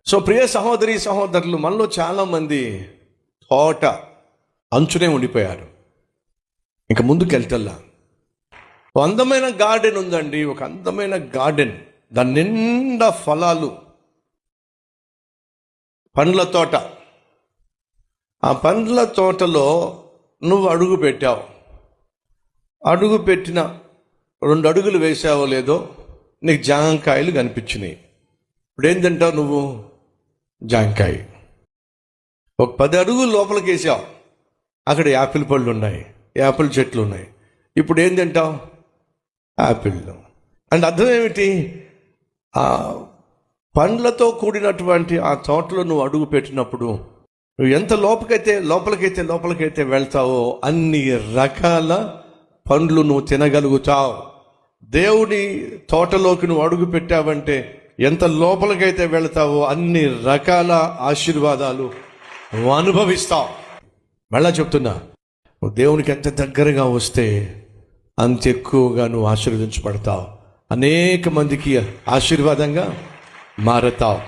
So ప్రియ సహోదరి సహోదరులు, మనలో చాలామంది తోట అంచునే ఉండిపోయారు, ఇంకా ముందుకు వెళ్తల్లా. ఒక అందమైన గార్డెన్ ఉందండి, ఒక అందమైన గార్డెన్, దాని నిండా ఫలాలు, పండ్ల తోట. ఆ పండ్ల తోటలో నువ్వు అడుగు పెట్టావు, అడుగు పెట్టిన 2 అడుగులు వేసావో లేదో నీకు జాంకాయలు కనిపించినాయి. ఇప్పుడు ఏం తింటావు నువ్వు? జాంకాయ. ఒక 10 అడుగులు లోపలికి వేసావు, అక్కడ యాపిల్ పళ్ళు ఉన్నాయి, యాపిల్ చెట్లు ఉన్నాయి. ఇప్పుడు ఏం తింటావు? యాపిల్. అంటే అర్థం ఏమిటి? ఆ పండ్లతో కూడినటువంటి ఆ తోటలో నువ్వు అడుగు పెట్టినప్పుడు నువ్వు ఎంత లోపలికైతే వెళ్తావో అన్ని రకాల పండ్లు నువ్వు తినగలుగుతావు. దేవుని తోటలోకి నువ్వు అడుగు పెట్టావంటే ఎంత లోపలికైతే వెళ్తావో అన్ని రకాల ఆశీర్వాదాలు నువ్వు అనుభవిస్తావు. మళ్ళా చెప్తున్నా, నువ్వు దేవునికి ఎంత దగ్గరగా వస్తే అంత ఎక్కువగా నువ్వు ఆశీర్వదించబడతావు, అనేక మందికి ఆశీర్వాదంగా మారతావు.